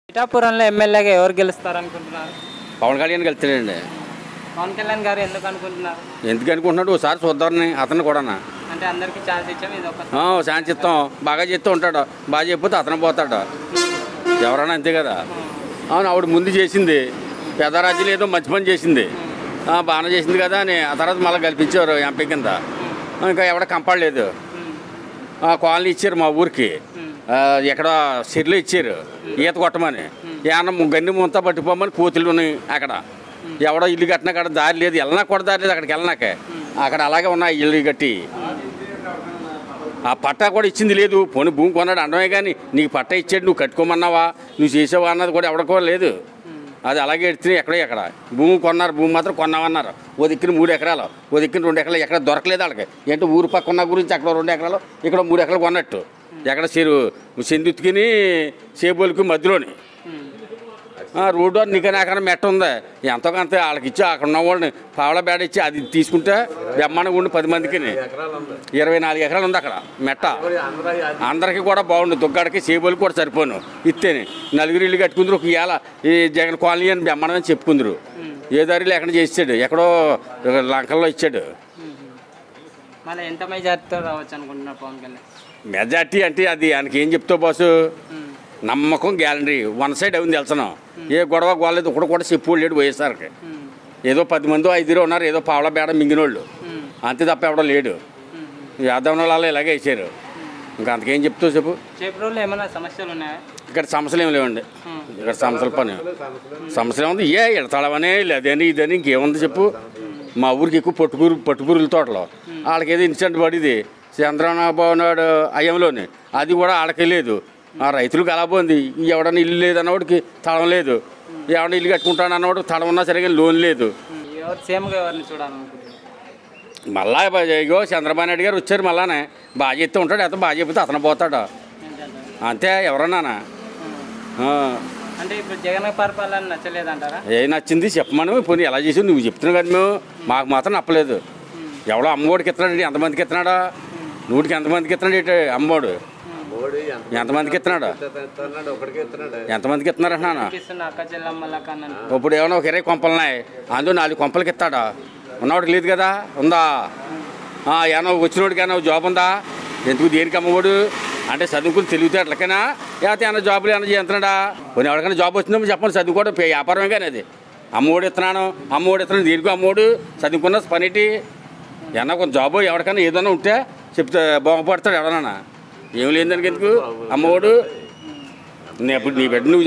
పిఠాపురంలో ఎమ్మెల్యేగా ఎవరు గెలుస్తారు అనుకుంటున్నారు? పవన్ కళ్యాణ్ గెలుస్తాడండి. పవన్ కళ్యాణ్ గారు ఎందుకు అనుకుంటున్నారు? ఎందుకు అనుకుంటున్నాడు? ఒకసారి చూద్దామని అతను కూడా అంటే అందరికీ ఛాన్స్ ఇచ్చాము, ఇది ఒక ఛాన్స్ ఇస్తాం. బాగా చేస్తూ ఉంటాడు, బాగా చెప్పితే అతను పోతాడు. ఎవరైనా అంతే కదా. అవును, ఆవిడ ముందు చేసింది పెద్దరాజ్యం ఏదో మంచి పని చేసింది, బాగానే చేసింది కదా అని ఆ తర్వాత మళ్ళీ కల్పించారు ఎంపీ కింద. ఇంకా ఎవడ కంపడలేదు. కాలనీ ఇచ్చారు మా ఊరికి, ఎక్కడ సిర్లు ఇచ్చారు ఈత కొట్టమని. ఏమన్నా గన్ని ముంతా పట్టుకోమని కోతులు ఉన్నాయి అక్కడ. ఎవడో ఇల్లు కట్టినా అక్కడ దారి లేదు, వెళ్ళనా కూడా దారి లేదు అక్కడికి వెళ్ళనాకే. అక్కడ అలాగే ఉన్నాయి ఇల్లు కట్టి. ఆ పట్టా కూడా ఇచ్చింది లేదు. పోనీ భూమి కొన్నాడు అండమే కానీ నీకు పట్టా ఇచ్చాడు, నువ్వు కట్టుకోమన్నావా, నువ్వు చేసావా అన్నది కూడా ఎవరికో లేదు. అది అలాగే ఎడుతున్నాయి ఎక్కడ భూమి కొన్నారు, భూమి మాత్రం కొన్నామన్నారు. ఓ దిక్కున 3 ఎకరాలు, ఓ దిక్కున 2 ఎకరాలు, ఎక్కడ దొరకలేదు వాళ్ళకి. ఏంటో ఊరు పక్క ఉన్న గురించి అక్కడ 2 ఎకరాలు, ఇక్కడ 3 ఎకరాలు కొన్నట్టు. ఎక్కడ చెందుతుకుని సేబోలికి మధ్యలోని రోడ్డు నీకు నాకన్నా మెట్ట ఉంది. ఎంతో కొంత వాళ్ళకి ఇచ్చి అక్కడ ఉన్న వాళ్ళని పావలా బేడ ఇచ్చి అది తీసుకుంటే బ్రహ్మాండంగా ఉండి 10 మందికి 24 ఎకరాలు ఉంది అక్కడ మెట్ట. అందరికీ కూడా బాగుండు, దుగ్గాడికి సేబోలికి కూడా సరిపోను. ఇస్తేనే 4 ఇల్లు కట్టుకుందరు. ఒక ఇవాళ ఈ జగన్ కాలనీ అని బ్రహ్మాండం అని చెప్పుకుందరు. ఏ దారిలో ఎక్కడ చేసాడు, ఎక్కడో లంకల్లో ఇచ్చాడు. మళ్ళీ ఎంత మెజార్టీతో రావచ్చు అనుకుంటున్నారు పవన్ కళ్యాణ్? మెజార్టీ అంటే అది ఆయనకి ఏం చెప్తావు బాసు, నమ్మకం గ్యారంటీ. 1 సైడ్ అవుంది వెళ్తున్నాం. ఏ గొడవ గోలేదు, ఒకడు కూడా చెప్పుకోడు లేడు వైఎస్ఆర్కి. ఏదో 10 మంది 5 ఉన్నారు, ఏదో పావలా బేడ మింగినోళ్ళు అంతే తప్ప ఎవడో లేడు. యాదవ్ వాళ్ళు ఇలాగే వేసారు. ఇంకా అంతకేం చెప్తావు చెప్పు. చేపూరులో ఏమైనా సమస్యలు ఉన్నాయా? ఇక్కడ సమస్యలు ఏమి లేవండి. ఇక్కడ సమస్యల పని సమస్యలు ఏముంది, ఎడతాళమనే లేదని ఇదని ఇంకేముంది చెప్పు. మా ఊరికి ఎక్కువ పట్టుకూరుల తోటలో వాళ్ళకి ఏదో ఇన్సిడెంట్ పడింది చంద్రబాబు నాయుడు అయ్యంలోని, అది కూడా వాళ్ళకి లేదు. ఆ రైతులకు అలా పోయింది. ఎవడన్నా ఇల్లు లేదు అన్నవాడికి తడం లేదు, ఎవడన్నా ఇల్లు కట్టుకుంటాను అన్నవాడికి తడం ఉన్నా సరిగా లోన్ లేదు. మళ్ళా ఇగో చంద్రబాబు నాయుడు గారు వచ్చారు, మళ్ళానే బాగా చెప్తూ ఉంటాడు. ఎంత బాగా చెప్తే అతను పోతాడు అంతే. ఎవరన్నానా అంటే ఇప్పుడు జగన్ పరిపాలన నచ్చలేదంటారా? ఏ నచ్చింది చెప్పమను. పోనీ ఎలా చేసి నువ్వు చెప్తున్నావు కదా, మేము మాకు మాత్రం నప్పలేదు. ఎవడో అమ్మఒడికి ఇస్తున్నాడు, ఎంతమందికి ఇస్తున్నాడా? 100కి ఎంతమందికి ఇస్తున్నాడు అమ్మఒడు? ఎంతమందికి ఇస్తున్నాడు? ఎంతమందికి ఇస్తున్నారు అంటున్నాను. ఇప్పుడు ఏమన్నా ఒక 20 కొంపలున్నాయి, అందులో 4 కొంపలకి ఇస్తాడా? ఉన్నవాడికి లేదు కదా. ఉందా? ఏమన్నా వచ్చినోడికి ఏమన్నా జాబ్ ఉందా? ఎందుకు దేనికి అమ్మఒడు అంటే చదువుకుని తెలివితేటలకైనా, లేకపోతే ఏమన్నా జాబులు ఏమన్నా చేస్తున్నాడా? కొన్ని ఎవరికైనా జాబ్ వచ్చిందో చెప్పండి. చదువుకోవడం వ్యాపారమే కానీ అది. అమ్మఒడి ఇస్తున్నాను దేనికి అమ్మఒడు? చదువుకున్న పనిటి ఏమన్నా కొంచెం జాబు ఎవరికైనా ఏదైనా ఉంటే చెప్తే బాగుపడతాడు ఎవరన్నా. ఏం లేదు దానికి ఎందుకు అమ్మఒడు? ఇప్పుడు నీ బిడ్డ నువ్వు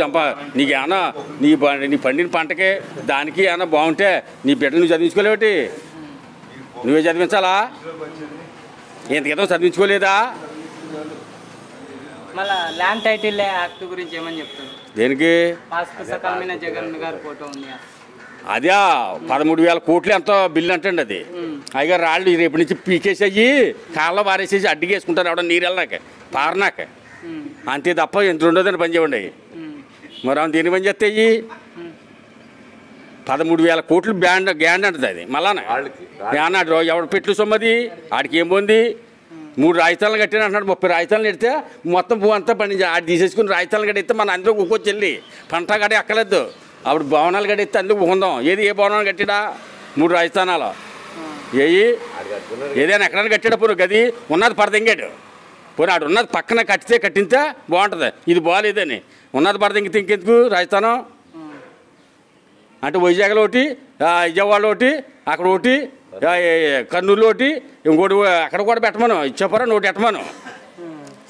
నీకేమన్నా నీ పండిన పంటకి దానికి ఏమన్నా బాగుంటే నీ బిడ్డ నువ్వు చదివించుకోలేవటి? నువ్వే చదివించాలా? ఎంతకేదో చదివించుకోలేదా? మళ్ళీ ల్యాండ్ టైటిల్ యాక్ట్ గురించి ఏమని చెప్తారు? దేనికి? జగన్ గారి ఫోటో ఉంది, అదే 13,000 కోట్లు ఎంతో బిల్లు అంటండి. అది అయ్యగా రాళ్ళు రేపు నుంచి పీకేసి అయ్యి కాళ్ళలో పారేసేసి అడ్డుకేసుకుంటారు ఎవడ నీరు వెళ్ళాక పారనాక. అంతే తప్ప ఎంత ఉండదని పని చేయండి. మరి అవును దేని పని చేస్తాయి? 13,000 కోట్లు గ్యాండ్ అంటది అది. మళ్ళానే అన్నాడు ఎవడు పెట్లు సొమ్మది ఆడికి ఏం పోంది. 3 రాజధానులు కట్టిన అంటున్నాడు. 30 రాజధానులు కడితే మొత్తం భూ అంతా పండించి ఆడి తీసేసుకుని రాజధానులు కడితే మన అందులో ఒక్కొచ్చి వెళ్ళి పంట గడి అక్కలేదు. అప్పుడు భవనాలు కడితే అందుకు ఉందాం. ఏది ఏ భవనాలు కట్టిడా? 3 రాజధానాలు ఏదైనా ఎక్కడైనా కట్టాడు. పోను గది ఉన్నది పడదెంగాడు. పోనీ ఆడు ఉన్నది పక్కన కట్టింతే బాగుంటుంది. ఇది బాగాలేదని ఉన్నది పడదెంగితే ఇంకెందుకు రాజధానం? అంటే వైజాగ్లో ఒకటి, విజయవాడలో ఒకటి, అక్కడ ఒకటి, కర్నూలు ఒకటి, ఇంకోటి అక్కడ కూడా పెట్టమను. ఇచ్చాపురం ఒకటి పెట్టమను.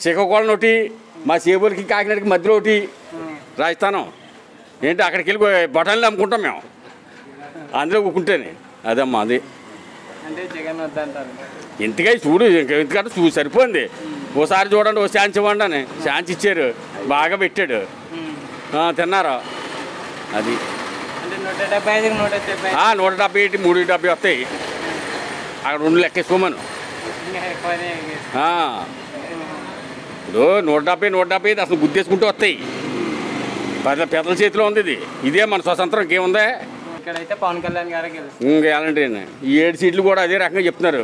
శ్రీకాకుళం ఒకటి, మా సేబోలికి కాకినాడకి మధ్యలో ఒకటి రాజస్థానం. ఏంటి అక్కడికి వెళ్ళి బఠానీలు అమ్ముకుంటాం మేము అందులో కూకుంటేనే. అదమ్మా అది. ఇంతకై చూడు, ఇంతకంటే సరిపోయింది. ఓసారి చూడండి, ఓ ఛాన్స్ ఇవ్వండి అని ఛాన్స్ ఇచ్చారు, బాగా పెట్టాడు, తిన్నారు. అది 170, 370 వస్తాయి. అక్కడ 2 లెక్కేసుకోమను. ఇప్పుడు 170 అసలు గుద్దేసుకుంటూ వస్తాయి. పెద్దల చేతిలో ఉంది ఇది. ఇదే మన స్వతంత్రం. ఇంకేముందే? ఇక్కడైతే పవన్ కళ్యాణ్ గారు గ్యారంటీ. ఈ 7 సీట్లు కూడా అదే రకంగా చెప్తున్నారు.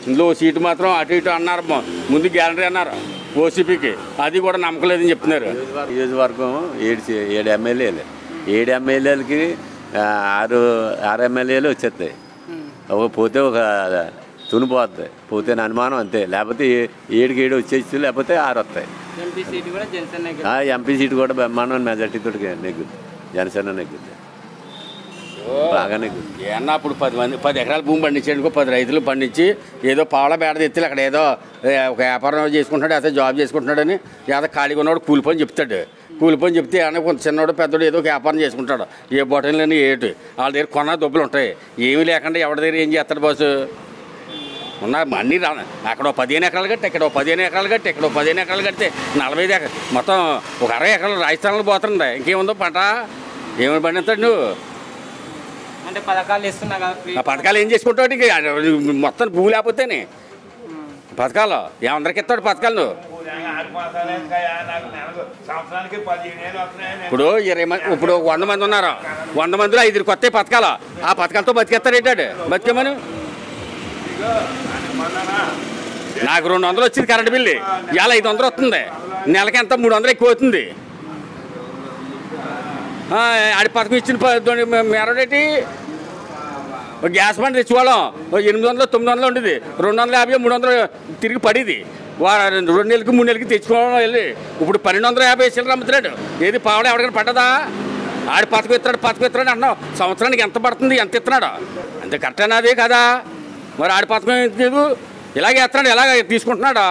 ఇందులో సీటు మాత్రం అటు ఇటు అన్నారు, ముందు గ్యారంటీ అన్నారు. ఓసీపీకి, అది కూడా నమ్మకం లేదని చెప్తున్నారు. నియోజకవర్గం 7 ఎమ్మెల్యేలు, 7 ఎమ్మెల్యేలకి 6 ఎమ్మెల్యేలు వచ్చేస్తాయి. పోతే ఒక తునిపోద్ది, పోతే అనుమానం అంతే. లేకపోతే 7 వచ్చేసి, లేకపోతే 6 వస్తాయి. ఎంపీ సీటు కూడా బ్రహ్మాండం మెజార్టీతో నెగ్గుద్ది, జనసేన నెగ్గుద్ది, బాగా నెగ్గుద్ది. ఏమన్నా అప్పుడు 10 ఎకరాల భూమి పండించేందుకు 10 రైతులు పండించి ఏదో పావలా బేడ తెత్తి అక్కడ ఏదో ఒక వ్యాపారం చేసుకుంటున్నాడు, అయితే జాబ్ చేసుకుంటున్నాడని ఏదో ఖాళీగా ఉన్నవాడు కూలిపోని చెప్తాడు. కూలిపోని చెప్తే ఏమన్నా కొంత చిన్నవాడు పెద్దోడు ఏదో ఒక వ్యాపారం చేసుకుంటాడు. ఏ బొటన్లని ఏటు వాళ్ళ దగ్గర కొన్న దొబ్బులు ఉంటాయి. ఏమీ లేకుండా ఎవరి దగ్గర ఏం చేస్తాడు బాసు? ఉన్న అన్నీ అక్కడ 15 ఎకరాలు కట్టి, ఇక్కడ 15 ఎకరాలు కట్టి, ఇక్కడ 15 ఎకరాలు కడితే 45 ఎకరాలు మొత్తం ఒక 60 ఎకరాలు రాజస్థాన్లో పోతుంది. ఇంకేముందో పంట ఏమని పండిస్తాడు నువ్వు? అంటే పథకాలు ఇస్తున్నా కదా, ఆ పథకాలు ఏం చేసుకుంటావు? మొత్తం భూమి లేకపోతేనే పథకాలు ఏమందరికి ఇస్తాడు పథకాలు? నువ్వు ఇప్పుడు 20 మంది, ఇప్పుడు 100 మంది ఉన్నారు, 100 మందిలో 5 కొత్త పథకాలు. ఆ పథకాలతో బతికేస్తాడేటాడు? బతికేమని నాకు 200 వచ్చింది కరెంట్ బిల్లు, ఇవాళ 500 వస్తుంది. నెలకి ఎంత 300 ఎక్కువ అవుతుంది. ఆడి పథకం ఇచ్చిన మేరడేటి గ్యాస్ బండ్ తెచ్చుకోవడం 800 900 ఉండేది, 250 300 తిరిగి పడేది. 2 నెలలకి 3 నెలలకి తెచ్చుకోవడం వెళ్ళి ఇప్పుడు 1250 చిల్లర అమ్ముతున్నాడు. ఏది పావడం ఎవరికైనా పడ్డదా? ఆడి పథకం ఇస్తున్నాడు అంటున్నావు. సంవత్సరానికి ఎంత పడుతుంది, ఎంత ఇస్తున్నాడు? అంతే కరెక్టేనా? అదే కదా మరి. ఆడి పథకం ఇలాగే ఇస్తున్నాడు, ఎలాగ తీసుకుంటున్నాడా?